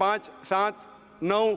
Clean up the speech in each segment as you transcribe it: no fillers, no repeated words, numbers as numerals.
5, 7, 9,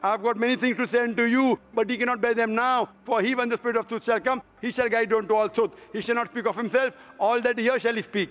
I have got many things to say unto you, but ye cannot bear them now. For he, when the Spirit of truth shall come, he shall guide you unto all truth. He shall not speak of himself, all that he hears shall he speak.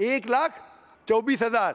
1,24,000,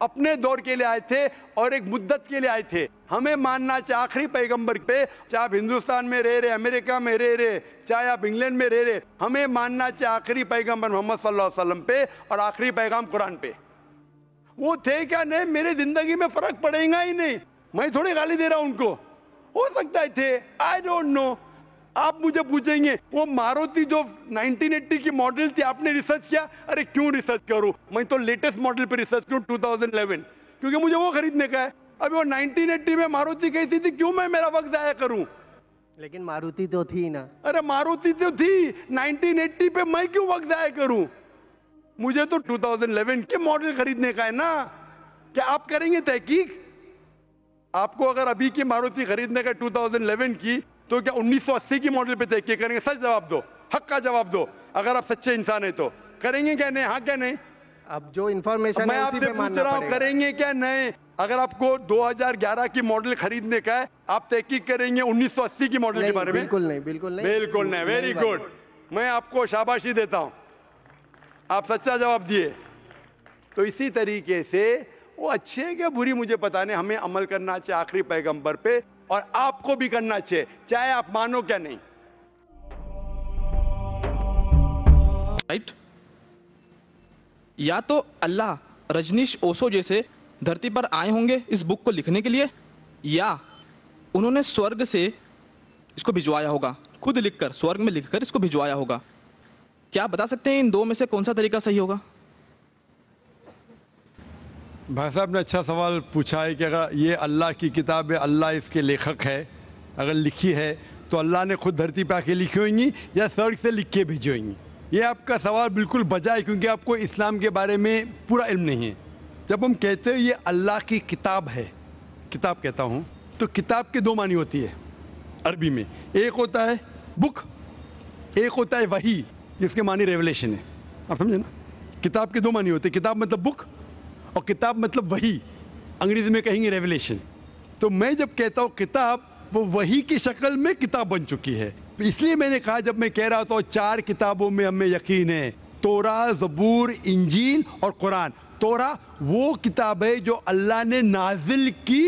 اپنے دور کے لیے آئے تھے اور ایک مدت کے لیے آئے تھے. ہمیں ماننا چاہے آخری پیغمبر پہ, چاہے آپ ہندوستان میں رہ رہے, امریکہ میں رہ رہے, چاہے آپ انگلینڈ میں رہ رہے, ہمیں ماننا چاہے آخری پیغمبر محمد صلی اللہ علیہ وسلم پہ اور آخری پیغام قرآن پہ. وہ تھے کیا نہیں, میرے زندگی میں فرق پڑے گا ہی نہیں. میں تھوڑی گالی دے رہا ہوں ان کو, ہو سکتا ہے تھے, آئی ڈونٹ نو. آپ مجھے پوچھیں گے وہ ماروتی جو 1980 کی ماڈل تھی آپ نے ریسرچ کیا؟ ارے کیوں ریسرچ کروں, میں تو لیٹسٹ ماڈل پہ ریسرچ کروں 2011, کیونکہ مجھے وہ خریدنے کا ہے. ابھی وہ 1980 میں ماروتی کیسی تھی, کیوں میں میرا وقت ضائع کروں؟ لیکن ماروتی تو تھی نا. ارے ماروتی تو تھی 1980 پہ, میں کیوں وقت ضائع کروں؟ مجھے تو 2011 کے ماڈل خریدنے کا ہے نا. کیا آپ کریں گے تحقیق؟ آپ کو اگر ابھی کی ماروتی خریدنے کا 2011 کی, تو کیا 1980 کی ماڈل پہ تحقیق کریں گے؟ سچ جواب دو, حق کا جواب دو. اگر آپ سچے انسان ہیں تو کریں گے کیا نہیں؟ ہاں کیا نہیں؟ اب جو انفارمیشن میں آپ سے پوچھ رہا ہوں, کریں گے کیا نہیں؟ اگر آپ کو 2011 کی ماڈل خریدنے کا ہے, آپ تحقیق کریں گے 1980 کی ماڈل کے بارے میں؟ بالکل نہیں, بالکل نہیں, بالکل نہیں. ویری گڈ, میں آپ کو شاباشی دیتا ہوں, آپ سچا جواب دیے. تو اسی طریقے سے وہ اچھے کیا بری مجھے پتا نہیں, ہمیں عمل کرنا چاہیے آخری پیغمبر پہ, اور آپ کو بھی کرنا چاہیے, چاہے آپ مانو کیا نہیں. رائٹ, یا تو اللہ رجنیش اوسو جیسے دھرتی پر آئے ہوں گے اس بک کو لکھنے کے لیے, یا انہوں نے سورگ سے اس کو بھجوایا ہوگا, خود لکھ کر, سورگ میں لکھ کر اس کو بھجوایا ہوگا. کیا آپ بتا سکتے ہیں ان دو میں سے کون سا طریقہ صحیح ہوگا؟ بھائی صاحب نے اچھا سوال پوچھا ہے کہ اگر یہ اللہ کی کتاب ہے, اللہ اس کے لیکھک ہے, اگر لکھی ہے تو اللہ نے خود دھرتی پہ آ کے لکھی ہوئیں گی یا سرگ سے لکھ کے بھیجی ہوئیں گی؟ یہ آپ کا سوال بالکل بجا ہے, کیونکہ آپ کو اسلام کے بارے میں پورا علم نہیں ہے. جب ہم کہتے ہیں یہ اللہ کی کتاب ہے, کتاب کہتا ہوں, تو کتاب کے دو معنی ہوتی ہے عربی میں. ایک ہوتا ہے بک, ایک ہوتا ہے وحی, جس کے معنی ریولیشن ہے. آپ سمجھے نا, کتاب کے دو معنی ہوتے ہیں, کتاب مطلب بک اور کتاب مطلب وحی, انگریزی میں کہیں گے ریولیشن. تو میں جب کہتا ہوں کتاب, وہ وحی کی شکل میں کتاب بن چکی ہے. اس لیے میں نے کہا, جب میں کہہ رہا تھا 4 کتابوں میں ہمیں یقین ہے, توراہ, زبور, انجیل اور قرآن. توراہ وہ کتاب ہے جو اللہ نے نازل کی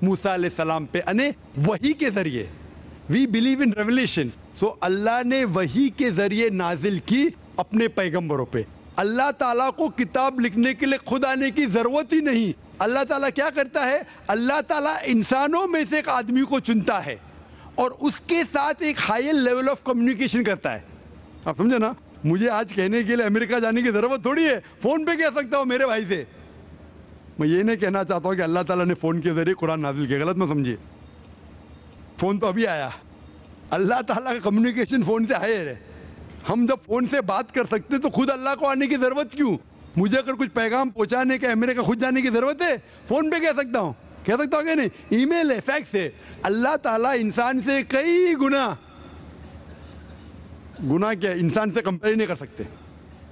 موسیٰ علیہ السلام پہ, یعنی وحی کے ذریعے. We believe in revelation. سو اللہ نے وحی کے ذریعے نازل کی اپنے پیغمبروں پہ. اللہ تعالیٰ کو کتاب لکھنے کے لیے خود آنے کی ضرورت ہی نہیں. اللہ تعالیٰ کیا کرتا ہے, اللہ تعالیٰ انسانوں میں سے ایک آدمی کو چنتا ہے اور اس کے ساتھ ایک ہائی لیول آف کمیونیکیشن کرتا ہے. آپ سمجھے نا, مجھے آج کہنے کے لیے امریکہ جانے کی ضرورت تھوڑی ہے, فون پہ کہہ سکتا ہوں میرے بھائی سے. میں یہ نہیں کہنا چاہتا ہوں کہ اللہ تعالیٰ نے فون کے ذریعے قرآن نازل کیا, غلط نہ سمجھیے. فون تو ابھی آیا, اللہ تعالیٰ کا کمیونیکیشن فون سے ہے. ہم جب فون سے بات کر سکتے تو خود اللہ کو آنے کی ضرورت کیوں؟ مجھے اگر کچھ پیغام پہنچانے کا امریکہ خود جانے کی ضرورت ہے؟ فون پہ کہہ سکتا ہوں کہ نہیں, ای میل ہے, فیکس ہے. اللہ تعالیٰ انسان سے کئی گنا کیا انسان سے کمپیئر نہیں کر سکتے.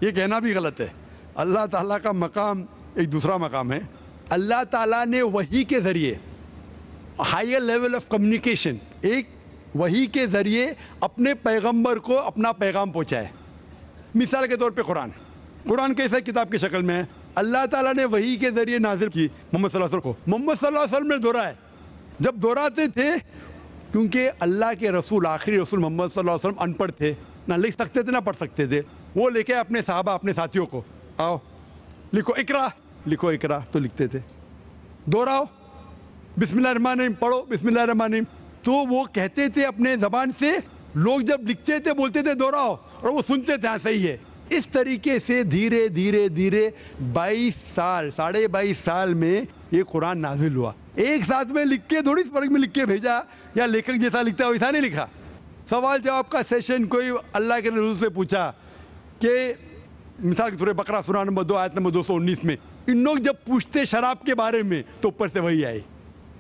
یہ کہنا بھی غلط ہے. اللہ تعالیٰ کا مقام ایک دوسرا مقام ہے. اللہ تعالیٰ نے وحی کے ذریعے ہائر لیول آف کمیونیکیشن, ایک وحی کے ذریعے اپنے پیغمبر کو اپنا پیغام پہنچائے. مثال کے طور پہ قرآن کیسا کتاب کی شکل میں ہے, اللہ تعالیٰ نے وحی کے ذریعے نازل کی محمد صلی اللہ علیہ وسلم کو. محمد صلی اللہ علیہ وسلم نے دہرایا, جب دہراتے تھے, کیونکہ اللہ کے رسول, آخری رسول محمد صلی اللہ علیہ وسلم ان پڑھ تھے, نہ لکھ سکتے تھے نہ پڑھ سکتے تھے. وہ لے کے اپنے صحابہ, اپنے ساتھیوں کو, آؤ لکھو اقرا, لکھو اقرا, تو لکھتے تھے. دہراؤ, بسم اللہ الرحمن الرحیم پڑھو, بسم اللہ الرحمن الرحیم. تو وہ کہتے تھے اپنے زبان سے, لوگ جب لکھتے تھے بولتے تھے دہراؤ, اور وہ سنتے تھے ہاں صحیح ہے. اس طریقے سے دھیرے دھیرے دھیرے 22 سال, 22.5 سال میں یہ قرآن نازل ہوا. ایک ساتھ میں لکھ کے تھوڑی فرق میں لکھ کے بھیجا, یا لیکھک جیسا لکھتا ہے ویسا نہیں لکھا. سوال جواب کا سیشن کوئی اللہ کے رسول سے پوچھا کہ مثال کے طور پر بقرہ سورہ نمبر 2 آیت نمبر 219 میں, ان لوگ جب پوچھتے شراب کے بارے میں تو اوپر سے وہی آئے.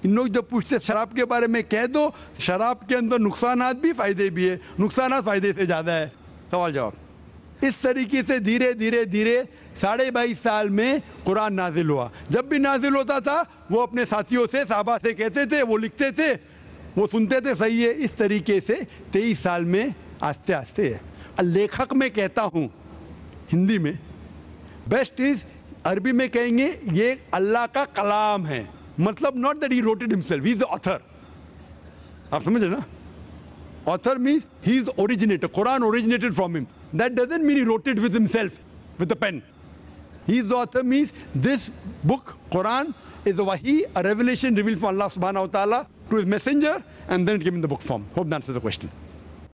ان لوگ جب پوچھتے شراب کے بارے میں, کہہ دو شراب کے اندر نقصانات بھی فائدے بھی ہے, نقصانات فائدے سے زیادہ ہے. سوال جواب. اس طریقے سے دھیرے دھیرے دھیرے 22.5 سال میں قرآن نازل ہوا. جب بھی نازل ہوتا تھا وہ اپنے ساتھیوں سے, صحابہ سے کہتے تھے, وہ لکھتے تھے, وہ سنتے تھے, صحیح ہے. اس طریقے سے 23 سال میں آہستہ آہستہ ہے. لیکھک میں کہتا ہوں ہندی میں, بیسٹ از عربی میں کہیں گے یہ اللہ کا کلام ہے, مطلب not that he wrote it himself, he is the author. آپ سمجھ رہے نا, author means he is the originator, Quran originated from him. That doesn't mean he wrote it with himself, with a pen. He is the author means this book, Quran, is a wahi, a revelation revealed from Allah subhanahu wa ta'ala to his messenger, and then it came in the book form. Hope that answers the question.